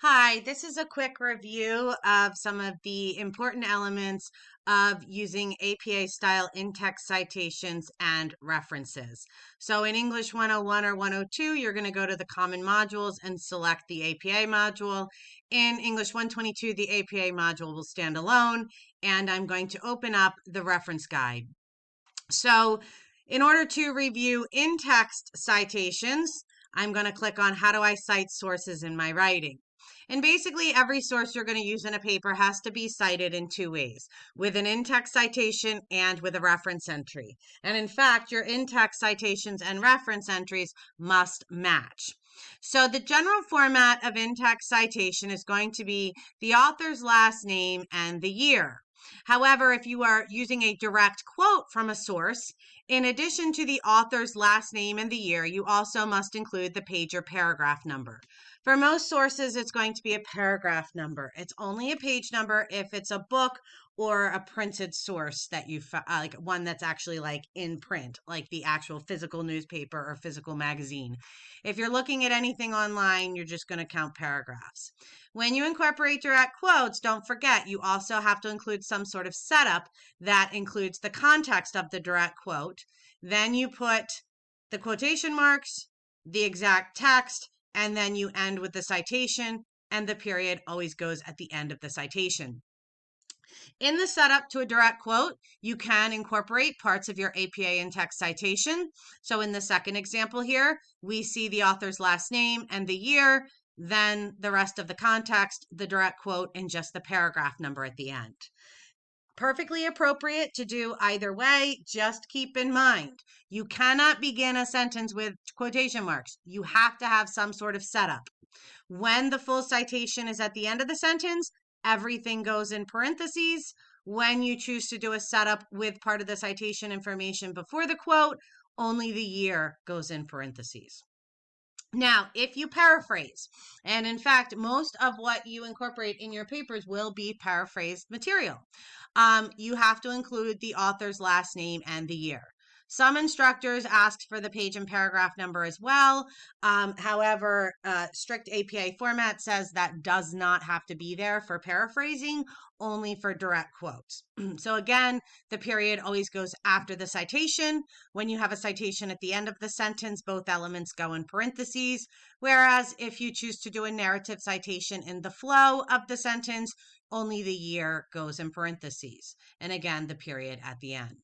Hi, this is a quick review of some of the important elements of using APA style in-text citations and references. So in English 101 or 102, you're going to go to the common modules and select the APA module. In English 122, the APA module will stand alone, and I'm going to open up the reference guide. So in order to review in-text citations, I'm going to click on how do I cite sources in my writing. And basically, every source you're going to use in a paper has to be cited in two ways, with an in-text citation and with a reference entry. And in fact, your in-text citations and reference entries must match. So the general format of in-text citation is going to be the author's last name and the year. However, if you are using a direct quote from a source, in addition to the author's last name and the year, you also must include the page or paragraph number. For most sources, it's going to be a paragraph number. It's only a page number if it's a book or a printed source that you like one that's actually like in print, like the actual physical newspaper or physical magazine. If you're looking at anything online, you're just going to count paragraphs. When you incorporate direct quotes, don't forget you also have to include some sort of setup that includes the context of the direct quote. Then you put the quotation marks, the exact text, and then you end with the citation, and the period always goes at the end of the citation. In the setup to a direct quote, you can incorporate parts of your APA in-text citation. So in the second example here, we see the author's last name and the year, then the rest of the context, the direct quote, and just the paragraph number at the end. Perfectly appropriate to do either way. Just keep in mind, you cannot begin a sentence with quotation marks. You have to have some sort of setup. When the full citation is at the end of the sentence, everything goes in parentheses. When you choose to do a setup with part of the citation information before the quote, only the year goes in parentheses. Now, if you paraphrase, and in fact, most of what you incorporate in your papers will be paraphrased material, you have to include the author's last name and the year. Some instructors ask for the page and paragraph number as well. However, strict APA format says that does not have to be there for paraphrasing, only for direct quotes. So again, the period always goes after the citation. When you have a citation at the end of the sentence, both elements go in parentheses. Whereas if you choose to do a narrative citation in the flow of the sentence, only the year goes in parentheses. And again, the period at the end.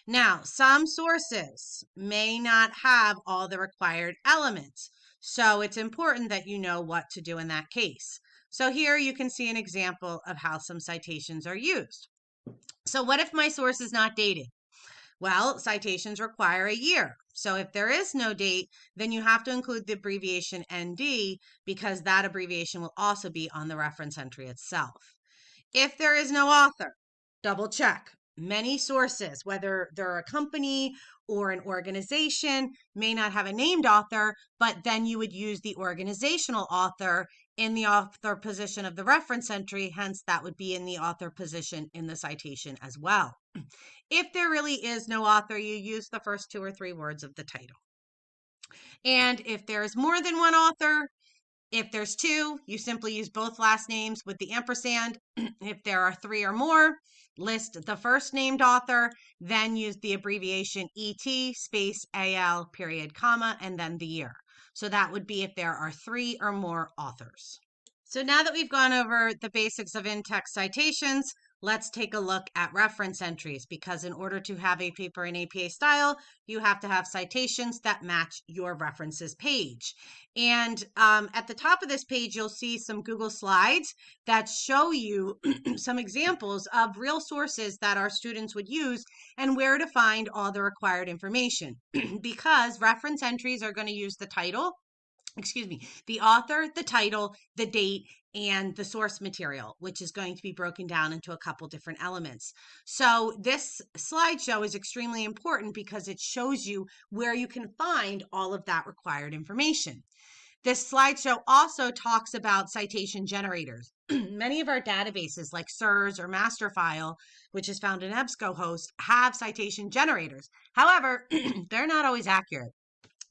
Now, some sources may not have all the required elements, so it's important that you know what to do in that case. So here you can see an example of how some citations are used. So what if my source is not dated? Well, citations require a year. So if there is no date, then you have to include the abbreviation ND because that abbreviation will also be on the reference entry itself. If there is no author, double check. Many sources, whether they're a company or an organization, may not have a named author, but then you would use the organizational author in the author position of the reference entry. Hence, that would be in the author position in the citation as well. If there really is no author, you use the first 2 or 3 words of the title. And if there's more than one author, if there's 2, you simply use both last names with the ampersand. If there are 3 or more, list the first named author, then use the abbreviation ET space AL period comma and then the year. So that would be if there are 3 or more authors. So now that we've gone over the basics of in-text citations, let's take a look at reference entries, because in order to have a paper in APA style, you have to have citations that match your references page. And at the top of this page, you'll see some Google Slides that show you some examples of real sources that our students would use and where to find all the required information. Because reference entries are going to use the title, the author, the title, the date, and the source material, which is going to be broken down into a couple different elements. So this slideshow is extremely important because it shows you where you can find all of that required information. This slideshow also talks about citation generators. Many of our databases like SIRS or Masterfile, which is found in EBSCOhost, have citation generators. However, they're not always accurate.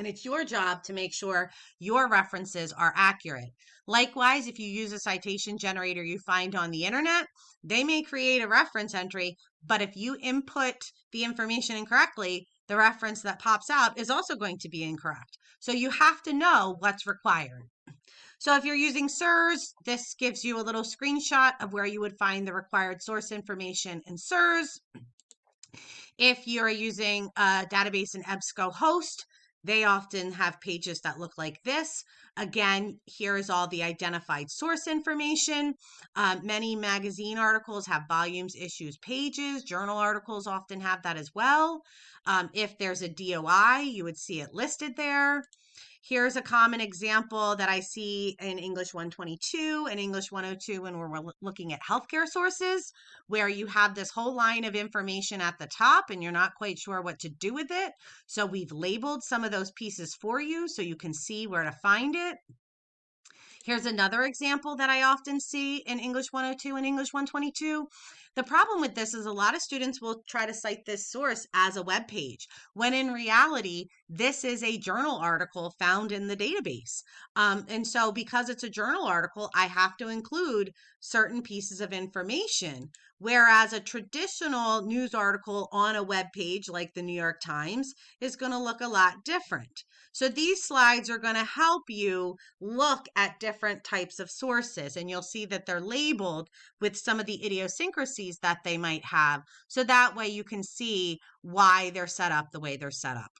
And it's your job to make sure your references are accurate. Likewise, if you use a citation generator you find on the internet, they may create a reference entry, but if you input the information incorrectly, the reference that pops out is also going to be incorrect. So you have to know what's required. So if you're using SIRS, this gives you a little screenshot of where you would find the required source information in SIRS. If you're using a database in EBSCOhost, they often have pages that look like this. Again, here is all the identified source information. Many magazine articles have volumes, issues, pages. Journal articles often have that as well. If there's a DOI, you would see it listed there. Here's a common example that I see in English 122 and English 102 when we're looking at healthcare sources, where you have this whole line of information at the top and you're not quite sure what to do with it. So we've labeled some of those pieces for you so you can see where to find it. Here's another example that I often see in English 102 and English 122. The problem with this is a lot of students will try to cite this source as a web page, when in reality, this is a journal article found in the database. And so because it's a journal article, I have to include certain pieces of information, whereas a traditional news article on a web page like the New York Times is going to look a lot different. So these slides are going to help you look at different types of sources, and you'll see that they're labeled with some of the idiosyncrasies that they might have. So that way you can see why they're set up the way they're set up.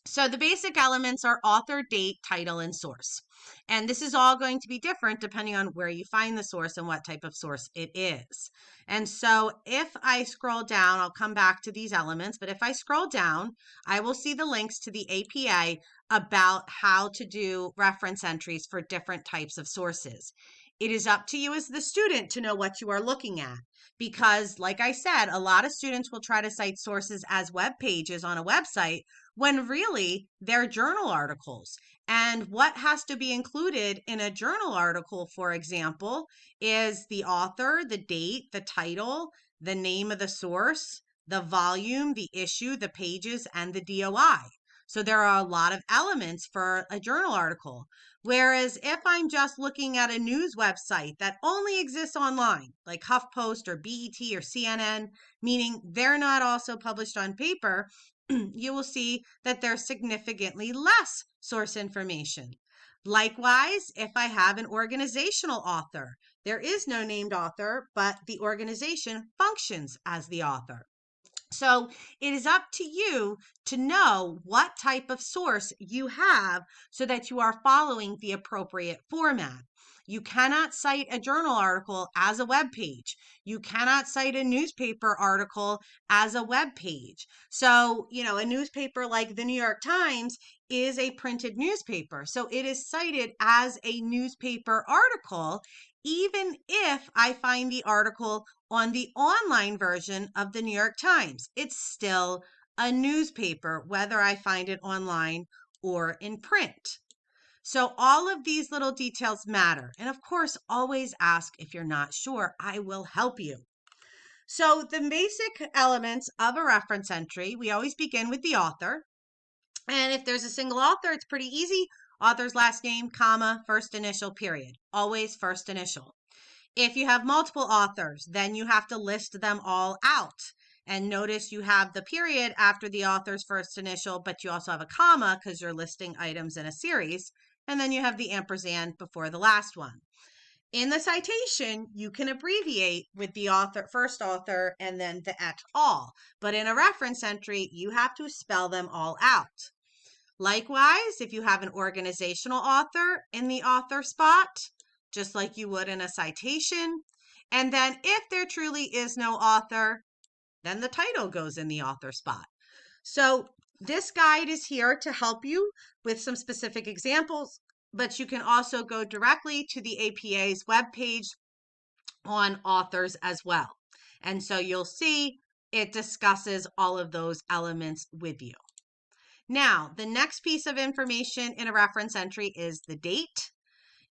So the basic elements are author, date, title, and source. And this is all going to be different depending on where you find the source and what type of source it is. And so if I scroll down, I'll come back to these elements, but if I scroll down, I will see the links to the APA about how to do reference entries for different types of sources. It is up to you as the student to know what you are looking at, because like I said, a lot of students will try to cite sources as web pages on a website when really they're journal articles. And what has to be included in a journal article, for example, is the author, the date, the title, the name of the source, the volume, the issue, the pages, and the DOI. So there are a lot of elements for a journal article. Whereas if I'm just looking at a news website that only exists online, like HuffPost or BET or CNN, meaning they're not also published on paper, you will see that there's significantly less source information. Likewise, if I have an organizational author, there is no named author, but the organization functions as the author. So it is up to you to know what type of source you have so that you are following the appropriate format. You cannot cite a journal article as a web page. You cannot cite a newspaper article as a web page. So, a newspaper like the New York Times is a printed newspaper. So it is cited as a newspaper article, even if I find the article on the online version of the New York Times. It's still a newspaper, whether I find it online or in print. So all of these little details matter. And of course, always ask if you're not sure. I will help you. So the basic elements of a reference entry, we always begin with the author. And if there's a single author, it's pretty easy. Author's last name, comma, first initial, period. Always first initial. If you have multiple authors, then you have to list them all out. And notice you have the period after the author's first initial, but you also have a comma because you're listing items in a series. And then you have the ampersand before the last one. In the citation, you can abbreviate with the author, first author, and then the et al. But in a reference entry, you have to spell them all out. Likewise, if you have an organizational author in the author spot, just like you would in a citation. And then if there truly is no author, then the title goes in the author spot. So this guide is here to help you with some specific examples, but you can also go directly to the APA's webpage on authors as well. And so you'll see it discusses all of those elements with you. Now, the next piece of information in a reference entry is the date.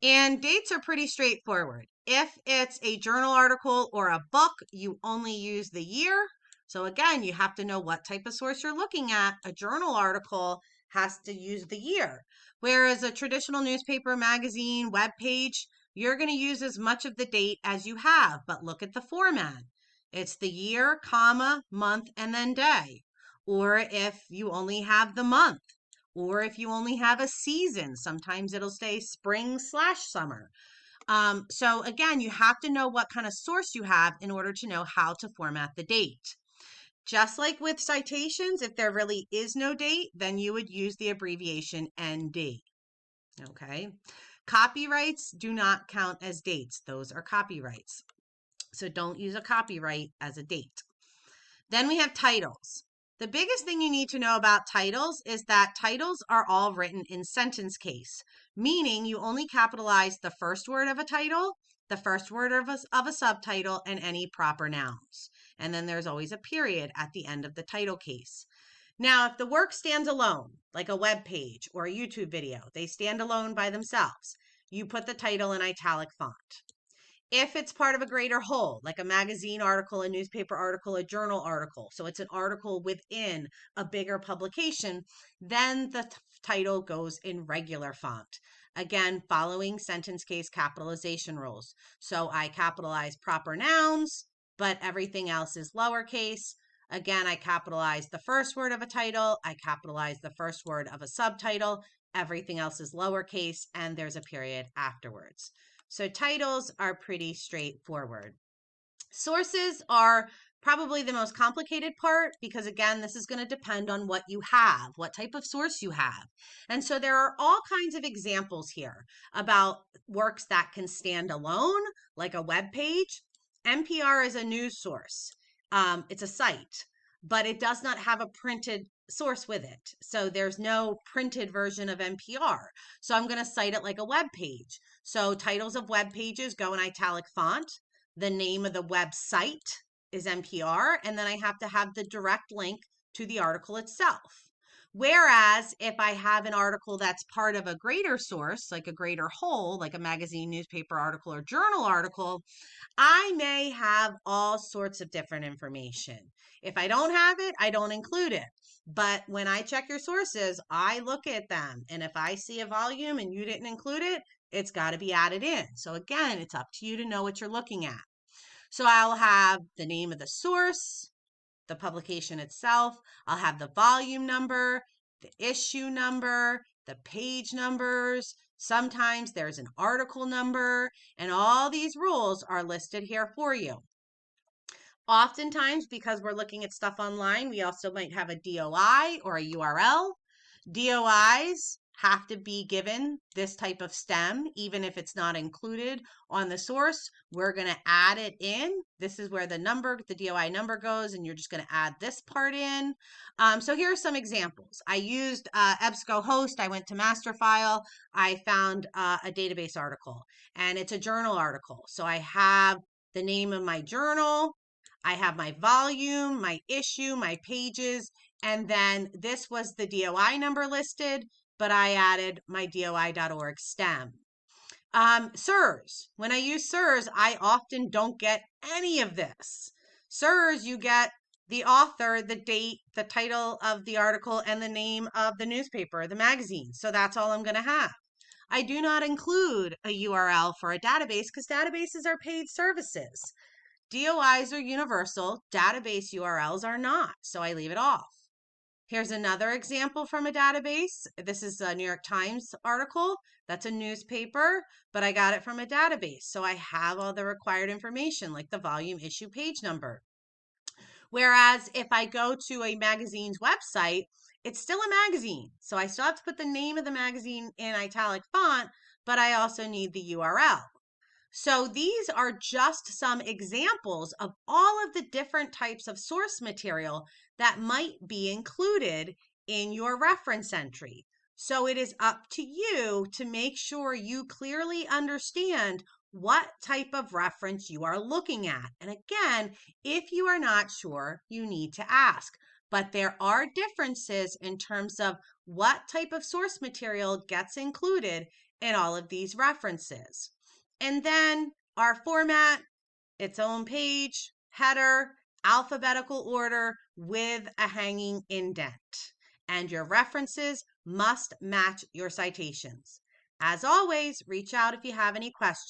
And dates are pretty straightforward. If it's a journal article or a book, you only use the year. So again, you have to know what type of source you're looking at. A journal article has to use the year. Whereas a traditional newspaper, magazine, web page, you're going to use as much of the date as you have, but look at the format. It's the year, comma, month, and then day. Or if you only have the month, or if you only have a season, sometimes it'll say spring/summer. So again, you have to know what kind of source you have in order to know how to format the date. Just like with citations, if there really is no date, then you would use the abbreviation ND. Okay. Copyrights do not count as dates. Those are copyrights. So don't use a copyright as a date. Then we have titles. The biggest thing you need to know about titles is that titles are all written in sentence case, meaning you only capitalize the first word of a title, the first word of a subtitle, and any proper nouns. And then there's always a period at the end of the title case. Now, if the work stands alone, like a web page or a YouTube video, they stand alone by themselves, you put the title in italic font. If it's part of a greater whole, like a magazine article, a newspaper article, a journal article, so it's an article within a bigger publication, then the title goes in regular font. Again, following sentence case capitalization rules. So I capitalize proper nouns, but everything else is lowercase. Again, I capitalize the first word of a title, I capitalize the first word of a subtitle, everything else is lowercase, and there's a period afterwards. So titles are pretty straightforward. Sources are probably the most complicated part because, again, this is going to depend on what you have, what type of source you have. And so there are all kinds of examples here about works that can stand alone, like a web page. NPR is a news source. It's a site, but it does not have a printed source with it. So there's no printed version of NPR. So I'm going to cite it like a web page. So titles of web pages go in italic font. The name of the website is NPR, and then I have to have the direct link to the article itself. Whereas if I have an article that's part of a greater source, like a greater whole, like a magazine, newspaper article, or journal article, I may have all sorts of different information. If I don't have it, I don't include it. But when I check your sources, I look at them. And if I see a volume and you didn't include it, it's got to be added in. So again, it's up to you to know what you're looking at. So I'll have the name of the source, the publication itself. I'll have the volume number, the issue number, the page numbers. Sometimes there's an article number, and all these rules are listed here for you. Oftentimes, because we're looking at stuff online, we also might have a DOI or a URL. DOIs have to be given this type of stem, even if it's not included on the source. We're going to add it in. This is where the number, the DOI number goes, and you're just going to add this part in. So here are some examples. I used EBSCOhost. I went to Masterfile. I found a database article, and it's a journal article. So I have the name of my journal. I have my volume, my issue, my pages, and then this was the DOI number listed, but I added my DOI.org stem. SIRS. When I use SIRS, I often don't get any of this. SIRS, you get the author, the date, the title of the article, and the name of the newspaper, the magazine. So that's all I'm going to have. I do not include a URL for a database because databases are paid services. DOIs are universal, database URLs are not, so I leave it off. Here's another example from a database. This is a New York Times article. That's a newspaper, but I got it from a database, so I have all the required information like the volume, issue, page number. Whereas if I go to a magazine's website, it's still a magazine, so I still have to put the name of the magazine in italic font, but I also need the URL. So these are just some examples of all of the different types of source material that might be included in your reference entry. So it is up to you to make sure you clearly understand what type of reference you are looking at. And again, if you are not sure, you need to ask. But there are differences in terms of what type of source material gets included in all of these references. And then our format, its own page, header, alphabetical order with a hanging indent. And your references must match your citations. As always, reach out if you have any questions.